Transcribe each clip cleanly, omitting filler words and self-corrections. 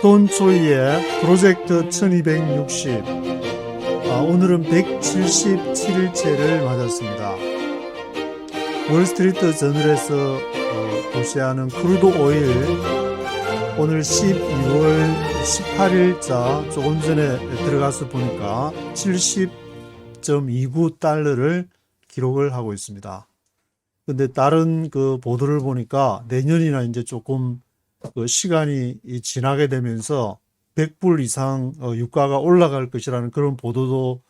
돈 초이의 프로젝트 1260. 오늘은 177일째를 맞았습니다. 월스트리트 저널에서 보시하는 크루드 오일, 오늘 12월 18일자 조금 전에 들어가서 보니까 70.29달러를 기록을 하고 있습니다. 근데 다른 그 보도를 보니까 내년이나 이제 조금 그 시간이 지나게 되면서 100불 이상 유가가 올라갈 것이라는 그런 보도도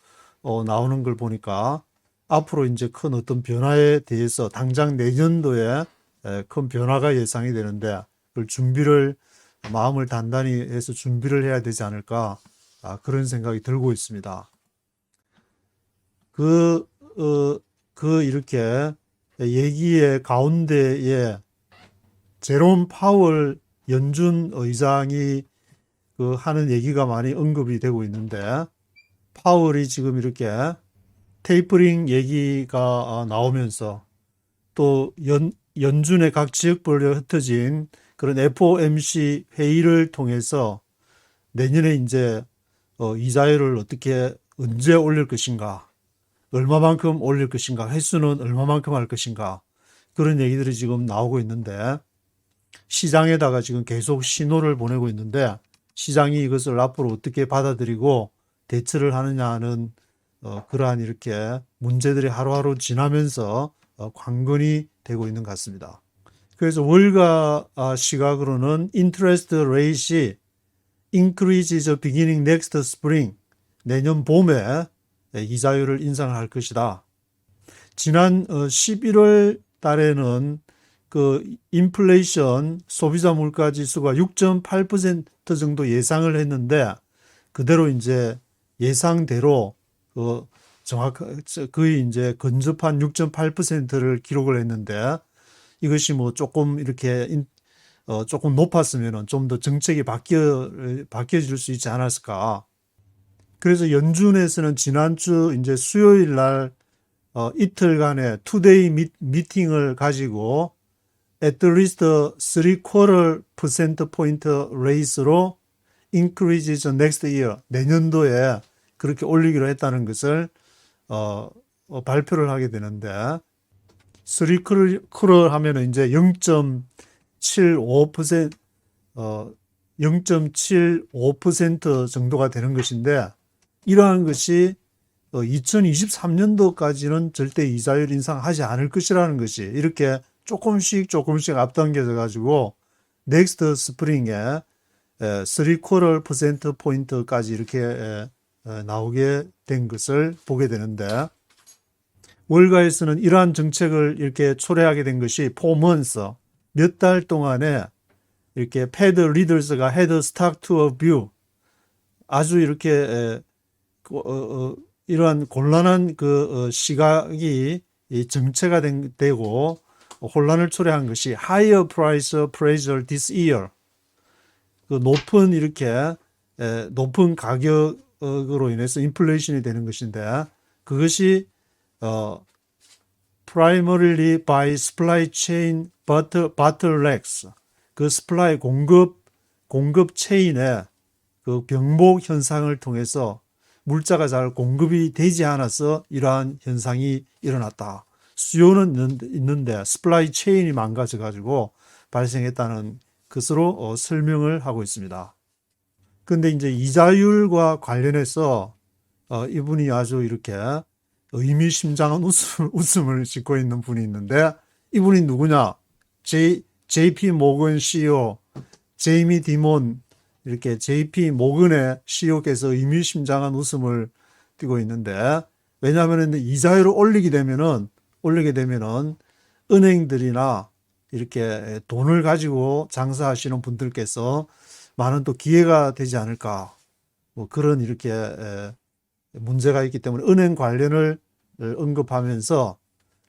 나오는 걸 보니까 앞으로 이제 큰 어떤 변화에 대해서 당장 내년도에 큰 변화가 예상이 되는데 그걸 준비를 마음을 단단히 해서 준비를 해야 되지 않을까, 그런 생각이 들고 있습니다. 이렇게 얘기의 가운데에 제롬 파월 연준 의장이 하는 얘기가 많이 언급이 되고 있는데, 파월이 지금 이렇게 테이퍼링 얘기가 나오면서 또 연준의 각 지역별로 흩어진 그런 FOMC 회의를 통해서 내년에 이제 이자율을 어떻게 언제 올릴 것인가, 얼마만큼 올릴 것인가, 횟수는 얼마만큼 할 것인가, 그런 얘기들이 지금 나오고 있는데, 시장에다가 지금 계속 신호를 보내고 있는데 시장이 이것을 앞으로 어떻게 받아들이고 대처를 하느냐 하는 그러한 이렇게 문제들이 하루하루 지나면서 관건이 되고 있는 것 같습니다. 그래서 월가 시각으로는 interest rate이 increases beginning next spring, 내년 봄에 이자율을 인상할 것이다. 지난 11월 달에는 그 인플레이션 소비자 물가 지수가 6.8% 정도 예상을 했는데 그대로 이제 예상대로 거의 이제 근접한 6.8%를 기록을 했는데, 이것이 뭐 조금 이렇게 조금 높았으면 좀 더 정책이 바뀌어질 수 있지 않았을까. 그래서 연준에서는 지난주 이제 수요일 날 이틀간의 투데이 미팅을 가지고 at least 3/4% 포인트 레이스로 increases next year, 내년도에 그렇게 올리기로 했다는 것을 발표를 하게 되는데, 3/4 하면은 이제 0.75% 정도가 되는 것인데, 이러한 것이 2023년도까지는 절대 이자율 인상하지 않을 것이라는 것이 이렇게 조금씩 앞당겨져 가지고 넥스트 스프링에 3/4% 포인트까지 이렇게 나오게 된 것을 보게 되는데, 월가에서는 이러한 정책을 이렇게 초래하게 된 것이 4months, 몇 달 동안에 이렇게 패드 리더스가 had stuck to a view, 아주 이렇게 이러한 곤란한 시각이 정체가 되고 혼란을 초래한 것이 higher price pressure this year, 높은 가격으로 인해서 인플레이션이 되는 것인데, 그것이 primarily by supply chain bottlenecks, 그 supply 공급 체인의 그 병목 현상을 통해서 물자가 잘 공급이 되지 않아서 이러한 현상이 일어났다. 수요는 있는데 스플라이 체인이 망가져 가지고 발생했다는 것으로 설명을 하고 있습니다. 그런데 이제 이자율과 관련해서 이분이 아주 이렇게 의미심장한 웃음을 짓고 있는 분이 있는데, 이분이 누구냐? JP 모건 CEO 제이미 디몬, 이렇게 JP 모건의 CEO께서 의미심장한 웃음을 띠고 있는데, 왜냐하면 이자율을 올리게 되면은 은행들이나 이렇게 돈을 가지고 장사하시는 분들께서 많은 또 기회가 되지 않을까, 뭐 그런 이렇게 문제가 있기 때문에 은행 관련을 언급하면서,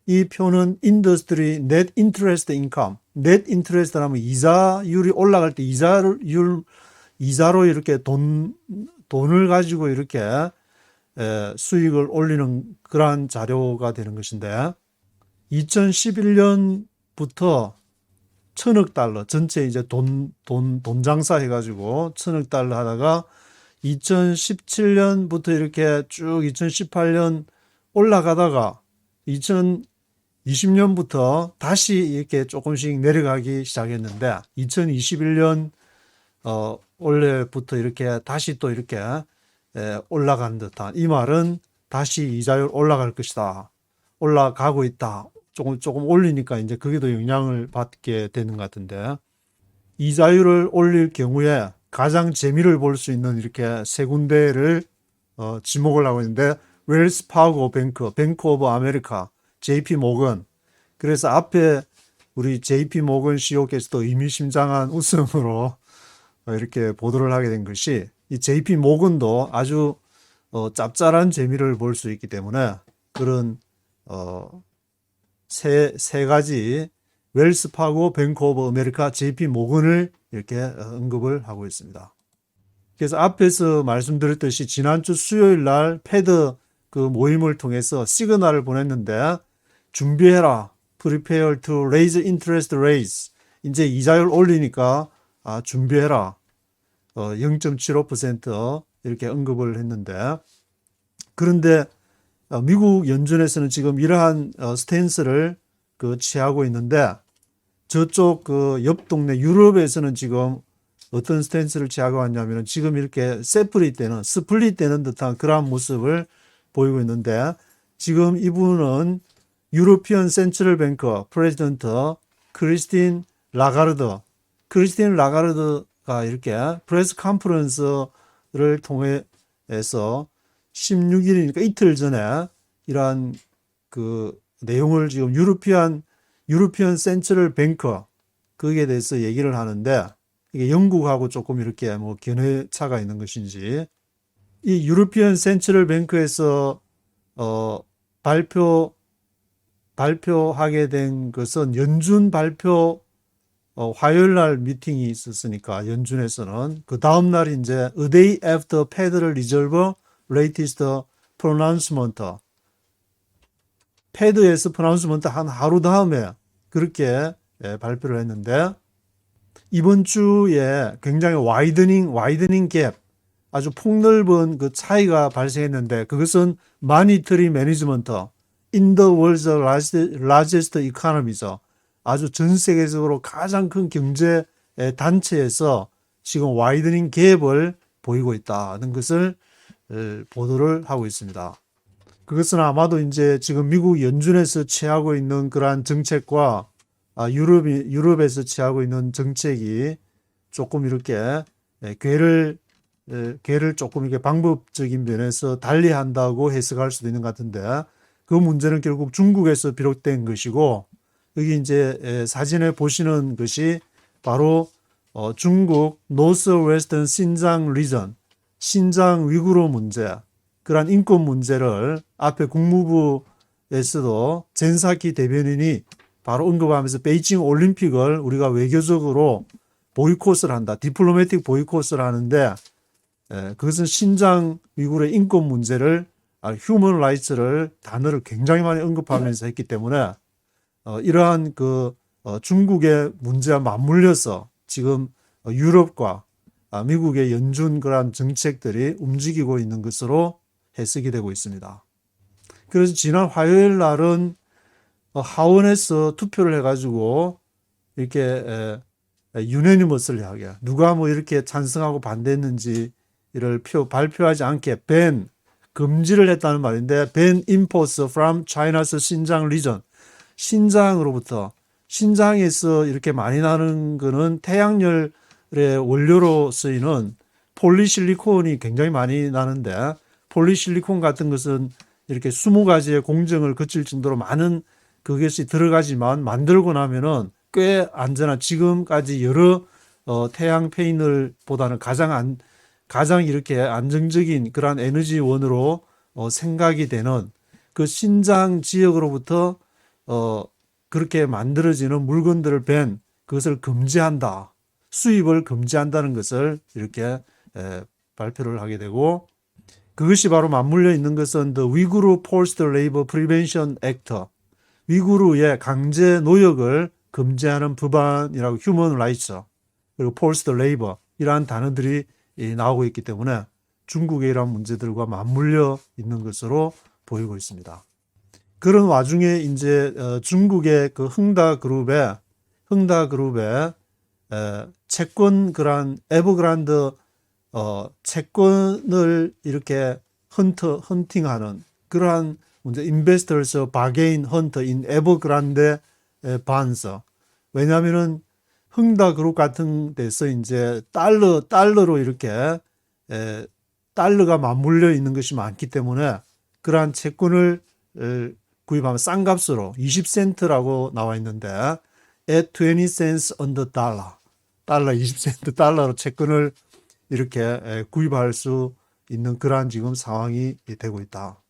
이 표는 인더스트리 넷 인트레스트 인컴, 넷 인트레스트라면 이자율이 올라갈 때 이자로 이렇게 돈을 가지고 이렇게 수익을 올리는 그러한 자료가 되는 것인데, 2011년부터 천억 달러, 전체 이제 돈 장사 해가지고 천억 달러 하다가 2017년부터 이렇게 쭉 2018년 올라가다가 2020년부터 다시 이렇게 조금씩 내려가기 시작했는데 2021년 올해부터 이렇게 다시 또 이렇게 올라간 듯한, 이 말은 다시 이자율 올라갈 것이다, 올라가고 있다, 조금 올리니까 이제 그게 더 영향을 받게 되는 것 같은데, 이자율을 올릴 경우에 가장 재미를 볼 수 있는 이렇게 세 군데를 지목을 하고 있는데, 웰스 파고 뱅크, 뱅크 오브 아메리카, JP 모건. 그래서 앞에 우리 JP 모건 CEO께서도 의미심장한 웃음으로 이렇게 보도를 하게 된 것이, 이 JP 모건도 아주 짭짤한 재미를 볼 수 있기 때문에 그런 세 가지, 웰스 파고, 뱅크 오브 아메리카, JP 모건을 이렇게 언급을 하고 있습니다. 그래서 앞에서 말씀드렸듯이 지난주 수요일 날 패드 그 모임을 통해서 시그널을 보냈는데, 준비해라, prepare to raise interest rates, 이제 이자율 올리니까 준비해라, 0.75% 이렇게 언급을 했는데, 그런데 미국 연준에서는 지금 이러한 스탠스를 취하고 있는데, 저쪽 옆 동네 유럽에서는 지금 어떤 스탠스를 취하고 왔냐면, 지금 이렇게 스플릿 되는 듯한 그러한 모습을 보이고 있는데, 지금 이분은 유로피언 센트럴 뱅커 프레지던트 크리스틴 라가르드가 이렇게 프레스 컨퍼런스를 통해서 16일이니까 이틀 전에 이러한 그 내용을 지금 유로피언 센트럴 뱅커, 거기에 대해서 얘기를 하는데, 이게 영국하고 조금 이렇게 뭐 견해차가 있는 것인지, 이 유로피언 센트럴 뱅크에서 발표하게 된 것은 연준 발표, 화요일 날 미팅이 있었으니까 연준에서는 그 다음 날 이제 a day after Federal Reserve latest pronouncement, 패드에서 프라운스먼트 한 하루 다음에 그렇게 발표를 했는데, 이번 주에 굉장히 와이드닝 갭, 아주 폭넓은 그 차이가 발생했는데, 그것은 마니터리 매니지먼트 in the world's largest economy죠. 아주 전 세계적으로 가장 큰 경제 단체에서 지금 와이드닝 갭을 보이고 있다는 것을 보도를 하고 있습니다. 그것은 아마도 이제 지금 미국 연준에서 취하고 있는 그러한 정책과 유럽에서 취하고 있는 정책이 조금 이렇게 궤를 조금 이렇게 방법적인 면에서 달리한다고 해석할 수도 있는 것 같은데, 그 문제는 결국 중국에서 비롯된 것이고, 여기 이제 사진에 보시는 것이 바로 중국 노스 웨스턴 신장 리전, 신장 위구르 문제, 그러한 인권 문제를 앞에 국무부에서도 젠사키 대변인이 바로 언급하면서 베이징 올림픽을 우리가 외교적으로 보이콧을 한다, 디플로매틱 보이콧을 하는데, 그것은 신장 위구르의 인권 문제를, 휴먼 라이츠를 단어를 굉장히 많이 언급하면서 했기 때문에 이러한 중국의 문제와 맞물려서 지금 유럽과 미국의 연준 그러한 정책들이 움직이고 있는 것으로 해석이 되고 있습니다. 그래서 지난 화요일 날은 하원에서 투표를 해가지고 이렇게 유네니머스를 하게, 누가 뭐 이렇게 찬성하고 반대했는지 이를 발표하지 않게 금지를 했다는 말인데, ban imports from China's 신장 region, 신장에서 이렇게 많이 나는 거는 태양열의 원료로 쓰이는 폴리실리콘이 굉장히 많이 나는데, 폴리실리콘 같은 것은 이렇게 20가지의 공정을 거칠 정도로 많은 그것이 들어가지만, 만들고 나면은 꽤 안전한, 지금까지 여러 태양 패널보다는 가장 이렇게 안정적인 그러한 에너지원으로 생각이 되는 그 신장 지역으로부터 그렇게 만들어지는 물건들을 그것을 금지한다, 수입을 금지한다는 것을 이렇게 발표를 하게 되고, 그것이 바로 맞물려 있는 것은 The Uyghur Forced Labor Prevention Act, 위구르의 강제 노역을 금지하는 법안이라고 휴먼 라이츠 그리고 폴스트 레이버 이러한 단어들이 나오고 있기 때문에 중국의 이러한 문제들과 맞물려 있는 것으로 보이고 있습니다. 그런 와중에 이제 중국의 그 흥다그룹의 채권 그런 에버그란드 채권을 이렇게 헌팅하는 그러한 문제 investors bargain hunt in evergrande bonds. 왜냐하면은 흥다그룹 같은 데서 이제 달러로 이렇게 달러가 맞물려 있는 것이 많기 때문에 그러한 채권을 구입하면 싼 값으로 20센트라고 나와 있는데 at 20 cents on the dollar. 달러 20센트 달러로 채권을 이렇게 구입할 수 있는 그러한 지금 상황이 되고 있다.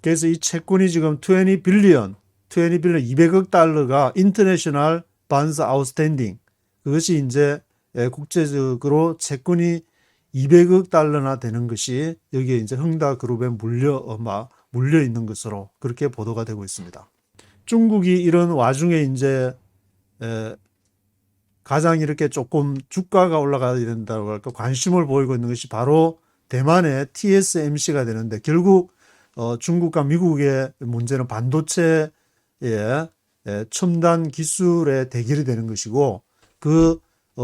그래서 이 채권이 지금 20 빌리언 200억 달러가 인터내셔널 bonds outstanding 그것이 이제 국제적으로 채권이 200억 달러나 되는 것이 여기에 이제 흥다그룹에 물려 있는 것으로 그렇게 보도가 되고 있습니다. 중국이 이런 와중에 이제 가장 이렇게 조금 주가가 올라가야 된다고 할까 관심을 보이고 있는 것이 바로 대만의 TSMC가 되는데 결국 중국과 미국의 문제는 반도체의 첨단 기술의 대결이 되는 것이고 그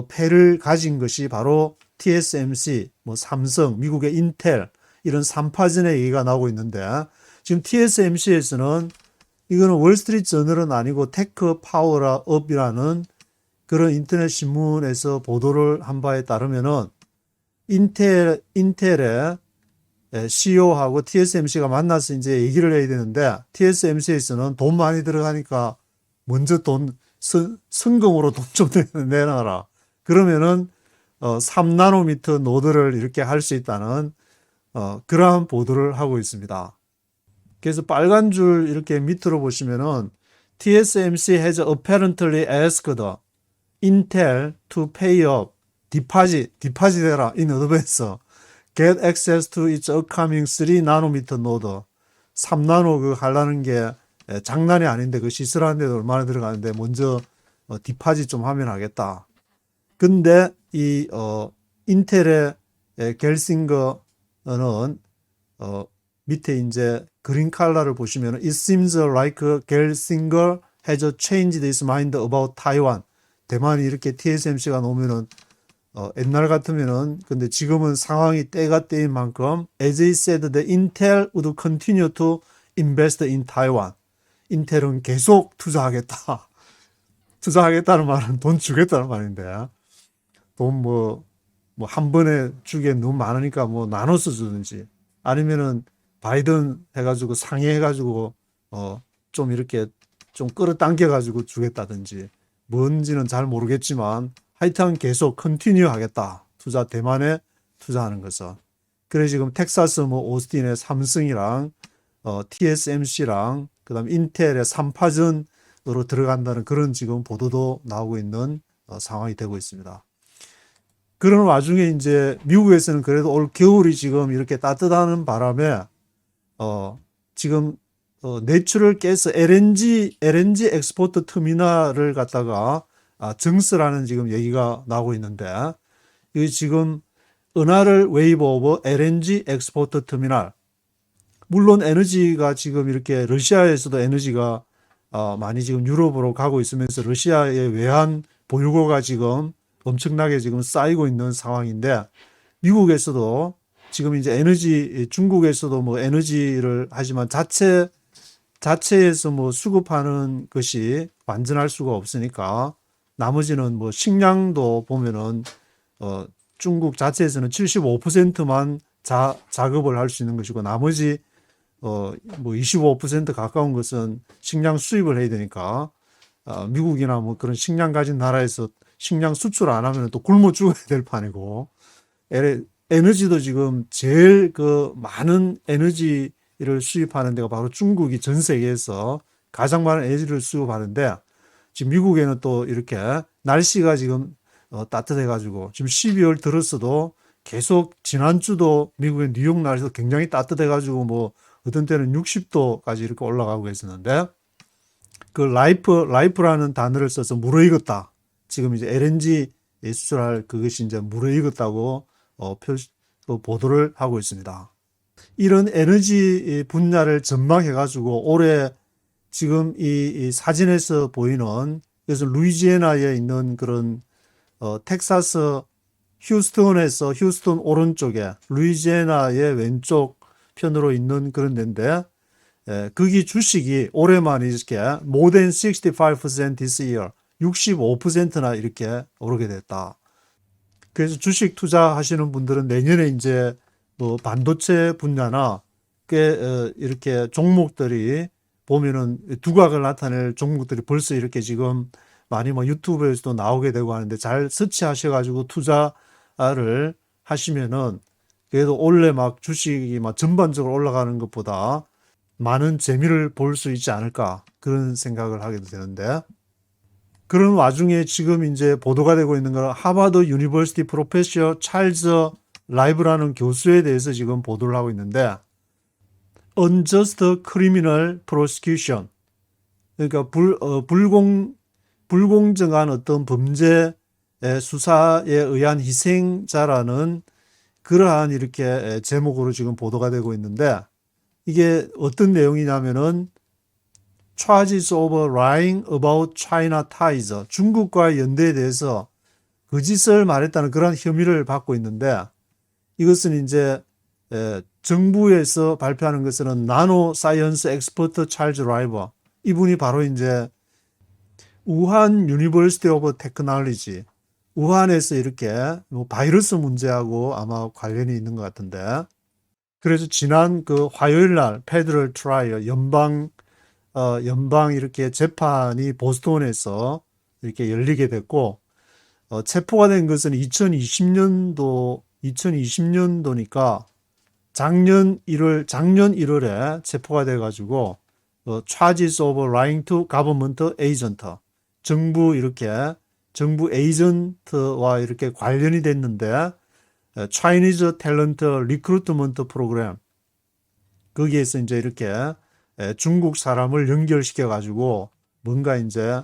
패를 가진 것이 바로 TSMC, 삼성, 미국의 인텔 이런 3파전의 얘기가 나오고 있는데 지금 TSMC에서는 이거는 월스트리트 저널은 아니고 테크 파워업이라는 그런 인터넷 신문에서 보도를 한 바에 따르면은 인텔의 CEO하고 TSMC가 만나서 이제 얘기를 해야 되는데 TSMC에서는 돈 많이 들어가니까 먼저 성금으로 돈 좀 내놔라. 그러면은 3나노미터 노드를 이렇게 할 수 있다는 그러한 보도를 하고 있습니다. 그래서 빨간 줄 이렇게 밑으로 보시면은 TSMC has apparently asked Intel to pay up deposit 해라 in advance get access to its upcoming 3나노미터 노드 3나노 그 하려는 게 장난이 아닌데 그 시설하는데도 얼마나 들어가는데 먼저 디파짓 좀 하면 하겠다. 근데 이 인텔의 겔싱거는 밑에 이제 그린 칼라를 보시면 it seems like Gelsinger has changed his mind about Taiwan. 대만이 이렇게 TSMC가 놓으면은 옛날 같으면은 근데 지금은 상황이 때가 때인 만큼 as he said that Intel would continue to invest in Taiwan. 인텔은 계속 투자하겠다. 투자하겠다는 말은 돈 주겠다는 말인데 돈 한 번에 주기엔 너무 많으니까 나눠서 주든지 아니면은 바이든 해가지고 상의해가지고 좀 이렇게 좀 끌어당겨가지고 주겠다든지 뭔지는 잘 모르겠지만 하여튼 계속 컨티뉴 하겠다. 대만에 투자하는 것은. 그래 지금 텍사스 오스틴의 삼성이랑 TSMC랑 그다음 인텔의 3파전으로 들어간다는 그런 지금 보도도 나오고 있는 상황이 되고 있습니다. 그런 와중에 이제 미국에서는 그래도 올 겨울이 지금 이렇게 따뜻한 바람에 지금 내추럴 가스 LNG 엑스포트 터미널을 갖다가 증설하는 지금 얘기가 나오고 있는데 이 지금 은하를 웨이브 오브 LNG 엑스포트 터미널 물론 에너지가 지금 이렇게 러시아에서도 에너지가 많이 지금 유럽으로 가고 있으면서 러시아의 외환 보유고가 지금 엄청나게 지금 쌓이고 있는 상황인데 미국에서도 지금 이제 중국에서도 에너지를 하지만 자체에서 수급하는 것이 완전할 수가 없으니까 나머지는 식량도 보면은 중국 자체에서는 75%만 작업을 할 수 있는 것이고 나머지 25% 가까운 것은 식량 수입을 해야 되니까 미국이나 그런 식량 가진 나라에서 식량 수출 안 하면 또 굶어 죽어야 될 판이고 에너지도 지금 제일 많은 에너지를 수입하는 데가 바로 중국이 전 세계에서 가장 많은 에너지를 수입하는데 지금 미국에는 또 이렇게 날씨가 지금 따뜻해가지고 지금 12월 들었어도 계속 지난주도 미국의 뉴욕 날씨도 굉장히 따뜻해가지고 어떤 때는 60도까지 이렇게 올라가고 있었는데 그 라이프라는 단어를 써서 무르익었다. 지금 이제 LNG 수출할 그것이 이제 무르익었다고 보도를 하고 있습니다. 이런 에너지 분야를 전망해가지고 올해 지금 이 사진에서 보이는 그래서 루이지애나에 있는 그런 텍사스 휴스턴 오른쪽에 루이지애나의 왼쪽 편으로 있는 그런 데인데 거기 주식이 올해만 이렇게 more than 65% this year 65%나 이렇게 오르게 됐다. 그래서 주식 투자하시는 분들은 내년에 이제 뭐 반도체 분야나 꽤 이렇게 종목들이 보면은 두각을 나타낼 종목들이 벌써 이렇게 지금 많이 뭐 유튜브에서도 나오게 되고 하는데 잘 서치하셔가지고 투자를 하시면은 그래도 올해 막 주식이 막 전반적으로 올라가는 것보다 많은 재미를 볼 수 있지 않을까 그런 생각을 하게 되는데 그런 와중에 지금 이제 보도가 되고 있는 건 하버드 유니버시티 프로페서 찰스 라이브라는 교수에 대해서 지금 보도를 하고 있는데 unjust criminal prosecution 그러니까 불공정한 어떤 범죄 수사에 의한 희생자라는 그러한 이렇게 제목으로 지금 보도가 되고 있는데 이게 어떤 내용이냐면은 charges of lying about China ties 중국과 연대에 대해서 거짓을 말했다는 그런 혐의를 받고 있는데 이것은 이제 정부에서 발표하는 것은 나노 사이언스 엑스퍼트 찰즈 라이버 이분이 바로 이제 우한 유니버시티 오브 테크놀로지 우한에서 이렇게 뭐 바이러스 문제하고 아마 관련이 있는 것 같은데 그래서 지난 그 화요일 날 페더럴 트라이얼 연방 이렇게 재판이 보스턴에서 이렇게 열리게 됐고 체포가 된 것은 2020년도니까 작년 1월에 체포가 돼 가지고 charges of lying to government agent 정부 에이전트와 이렇게 관련이 됐는데 Chinese Talent Recruitment Program 거기에서 이제 이렇게 중국 사람을 연결시켜 가지고 뭔가 이제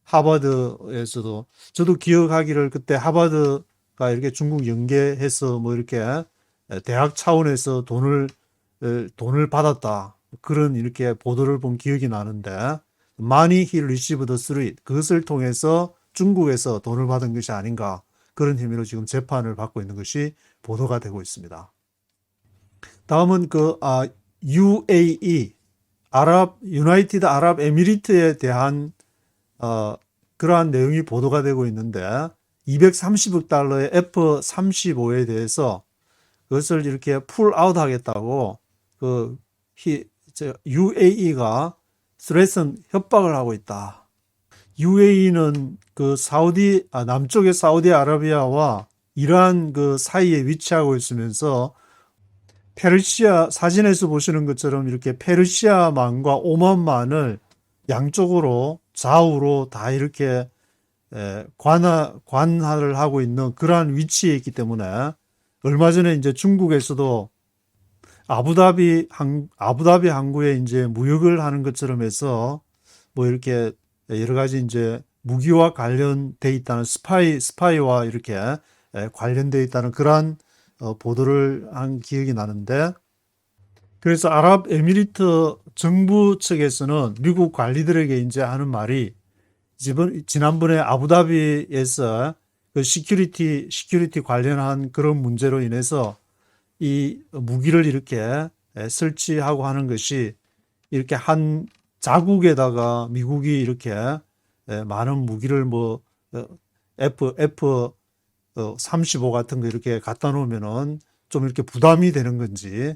하버드에서도 저도 기억하기를 그때 하버드가 이렇게 중국 연계해서 뭐 이렇게 대학 차원에서 돈을 받았다 그런 이렇게 보도를 본 기억이 나는데 money he received through it 그것을 통해서 중국에서 돈을 받은 것이 아닌가 그런 혐의로 지금 재판을 받고 있는 것이 보도가 되고 있습니다. 다음은 UAE 유나이티드 아랍 에미리트에 대한 그러한 내용이 보도가 되고 있는데 230억 달러의 F-35에 대해서 그것을 이렇게 풀아웃 하겠다고 UAE가 협박을 하고 있다. UAE는 남쪽의 사우디아라비아와 이란 그 사이에 위치하고 있으면서 페르시아 사진에서 보시는 것처럼 이렇게 페르시아만과 오만만을 양쪽으로 좌우로 다 이렇게 관할을 하고 있는 그러한 위치에 있기 때문에 얼마 전에 이제 중국에서도 아부다비 항구에 이제 무역을 하는 것처럼 해서 뭐 이렇게 여러 가지 이제 무기와 관련돼 있다는 스파이와 이렇게 관련돼 있다는 그러한 보도를 한 기억이 나는데 그래서 아랍에미리트 정부 측에서는 미국 관리들에게 이제 하는 말이 지난번에 아부다비에서 그 시큐리티 관련한 그런 문제로 인해서 이 무기를 이렇게 설치하고 하는 것이 이렇게 한 자국에다가 미국이 이렇게 많은 무기를 뭐 F-35 같은 거 이렇게 갖다 놓으면은 좀 이렇게 부담이 되는 건지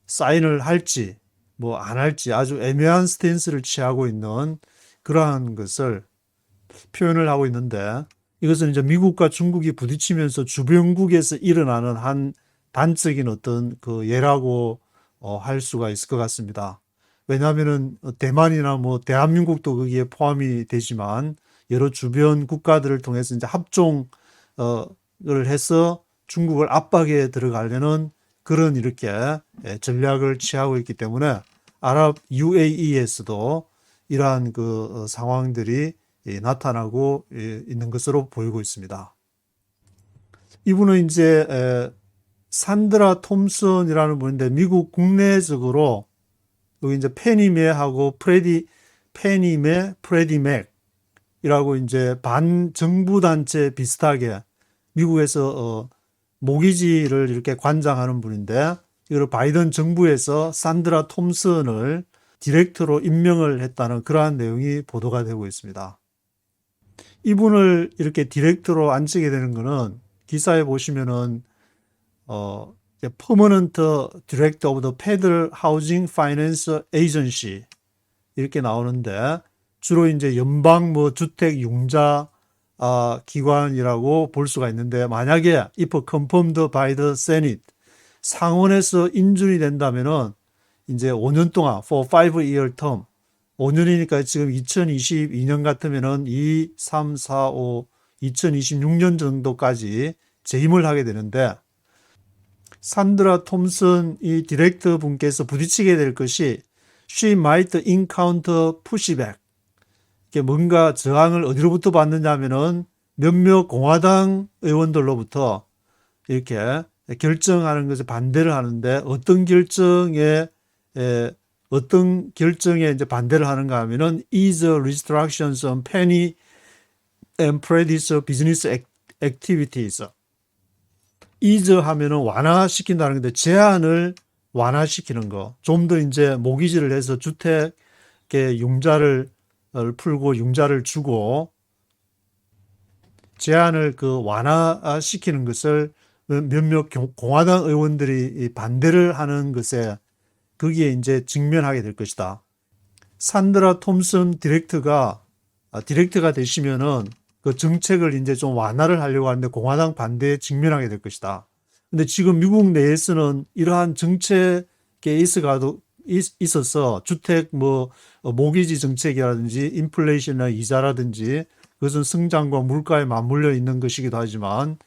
사인을 할지 뭐 안 할지 아주 애매한 스탠스를 취하고 있는 그러한 것을 표현을 하고 있는데 이것은 이제 미국과 중국이 부딪히면서 주변국에서 일어나는 한 단적인 어떤 그 예라고 할 수가 있을 것 같습니다. 왜냐하면은 대만이나 뭐 대한민국도 거기에 포함이 되지만 여러 주변 국가들을 통해서 이제 합종을 해서 중국을 압박에 들어가려는 그런 이렇게 전략을 취하고 있기 때문에 아랍 UAE에서도 이러한 그 상황들이 나타나고 있는 것으로 보이고 있습니다. 이분은 이제 산드라 톰슨이라는 분인데 미국 국내적으로 여기 이제 페니메하고 페니메 프레디 맥이라고 이제 반정부 단체 비슷하게 미국에서 모기지를 이렇게 관장하는 분인데 이걸 바이든 정부에서 산드라 톰슨을 디렉터로 임명을 했다는 그러한 내용이 보도가 되고 있습니다. 이분을 이렇게 디렉터로 앉히게 되는 것은 기사에 보시면은 Permanent Director of the Federal Housing Finance Agency 이렇게 나오는데 주로 이제 연방 주택 융자 기관이라고 볼 수가 있는데 만약에 if confirmed by the Senate 상원에서 인준이 된다면은 이제 5년 동안 for 5-year term 5년이니까 지금 2022년 같으면은 2, 3, 4, 5, 2026년 정도까지 재임을 하게 되는데 산드라 톰슨 이 디렉터 분께서 부딪히게 될 것이 she might encounter pushback. 이게 뭔가 저항을 어디로부터 받느냐 하면은 몇몇 공화당 의원들로부터 이렇게 결정하는 것에 반대를 하는데 어떤 결정에 이제 반대를 하는가 하면은 ease restrictions on penny and predator business activities. ease 하면은 완화시킨다는 건데 제한을 완화시키는 거. 좀 더 이제 모기지를 해서 주택의 융자를 풀고 융자를 주고 제한을 그 완화시키는 것을 몇몇 공화당 의원들이 반대를 하는 것에 거기에 이제 직면하게 될 것이다. 산드라 톰슨 디렉터가 되시면은 그 정책을 이제 좀 완화를 하려고 하는데 공화당 반대에 직면하게 될 것이다. 근데 지금 미국 내에서는 이러한 정책에 있어서 주택 모기지 정책이라든지 인플레이션이나 이자라든지 그것은 성장과 물가에 맞물려 있는 것이기도 하지만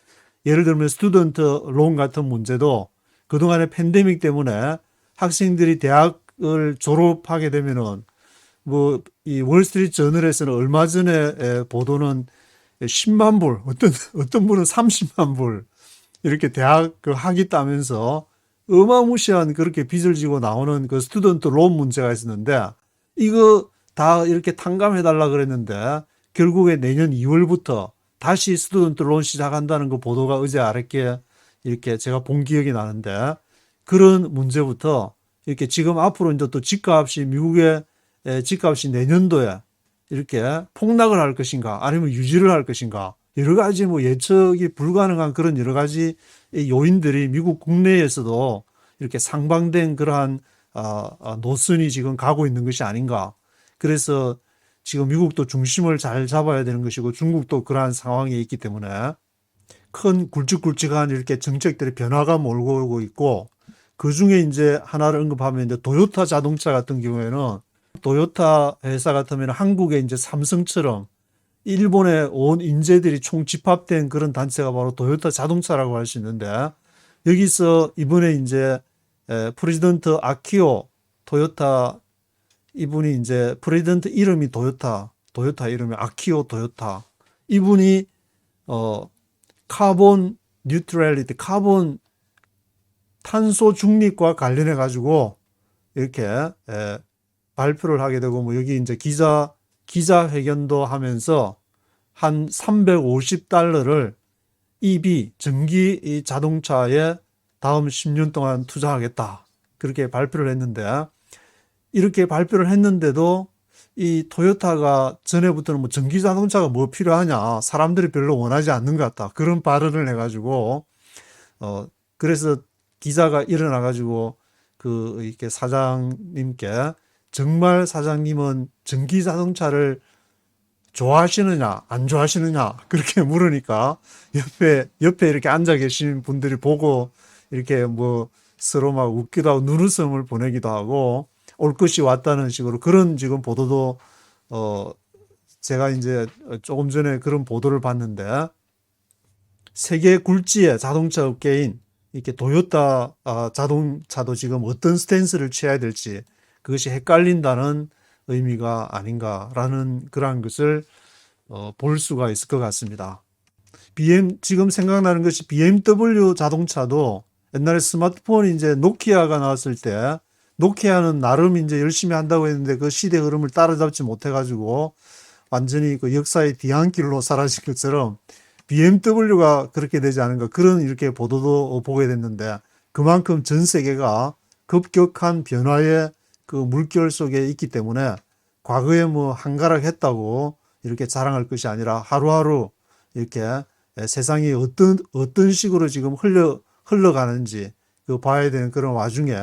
예를 들면 스튜던트 론 같은 문제도 그동안의 팬데믹 때문에 학생들이 대학을 졸업하게 되면은 이 월스트리트 저널에서는 얼마 전에 보도는 10만 불, 어떤 분은 30만 불 이렇게 대학 그 학위 따면서 어마무시한 그렇게 빚을 지고 나오는 그 스튜던트 론 문제가 있었는데 이거 다 이렇게 탕감해달라 그랬는데 결국에 내년 2월부터 다시 스튜던트 론 시작한다는 그 보도가 어제 아랫게 이렇게 제가 본 기억이 나는데 그런 문제부터 이렇게 지금 앞으로 이제 또 집값이 미국의 집값이 내년도에 이렇게 폭락을 할 것인가 아니면 유지를 할 것인가 여러 가지 예측이 불가능한 그런 여러 가지 요인들이 미국 국내에서도 이렇게 상반된 그러한 노선이 지금 가고 있는 것이 아닌가. 그래서 지금 미국도 중심을 잘 잡아야 되는 것이고 중국도 그러한 상황에 있기 때문에 큰 굵직굵직한 이렇게 정책들의 변화가 몰고 오고 있고 그 중에 이제 하나를 언급하면 이제 도요타 자동차 같은 경우에는 도요타 회사 같으면 한국의 이제 삼성처럼 일본의 온 인재들이 총 집합된 그런 단체가 바로 도요타 자동차라고 할 수 있는데 여기서 이번에 이제 프레지던트 아키오 토요타 이분이 이제 프레지던트 이름이 도요타 이름이 아키오 도요타 이분이 카본 뉴트럴리티 카본 탄소 중립과 관련해 가지고 이렇게 발표를 하게 되고 여기 이제 기자회견도 하면서 한 $350를 EV 전기 자동차에 다음 10년 동안 투자하겠다. 그렇게 발표를 했는데 이렇게 발표를 했는데도 이 토요타가 전에부터는 전기 자동차가 필요하냐 사람들이 별로 원하지 않는 것 같다. 그런 발언을 해가지고 그래서 기자가 일어나 가지고 이렇게 사장님께 정말 사장님은 전기 자동차를 좋아하시느냐 안 좋아하시느냐 그렇게 물으니까 옆에 이렇게 앉아 계신 분들이 보고 이렇게 서로 막 웃기도 하고 눈웃음을 보내기도 하고 올 것이 왔다는 식으로 그런 지금 보도도 제가 이제 조금 전에 그런 보도를 봤는데 세계 굴지의 자동차 업계인 이렇게 도요타 자동차도 지금 어떤 스탠스를 취해야 될지 그것이 헷갈린다는 의미가 아닌가라는 그러한 것을 볼 수가 있을 것 같습니다. 지금 생각나는 것이 BMW 자동차도 옛날에 스마트폰이 이제 노키아가 나왔을 때 노키아는 나름 이제 열심히 한다고 했는데 그 시대 흐름을 따라잡지 못해가지고 완전히 그 역사의 뒤안길로 사라진 것처럼 BMW가 그렇게 되지 않은가 그런 이렇게 보도도 보게 됐는데 그만큼 전 세계가 급격한 변화의 그 물결 속에 있기 때문에 과거에 뭐 한가락했다고 이렇게 자랑할 것이 아니라 하루하루 이렇게 세상이 어떤 식으로 지금 흘러가는지 그 봐야 되는 그런 와중에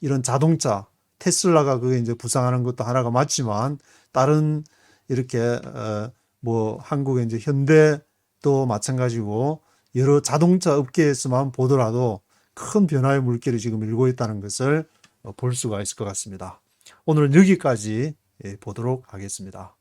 이런 자동차 테슬라가 그게 이제 부상하는 것도 하나가 맞지만 다른 이렇게 뭐 한국의 이제 현대도 마찬가지고 여러 자동차 업계에서만 보더라도 큰 변화의 물결이 지금 일고 있다는 것을 볼 수가 있을 것 같습니다. 오늘은 여기까지 보도록 하겠습니다.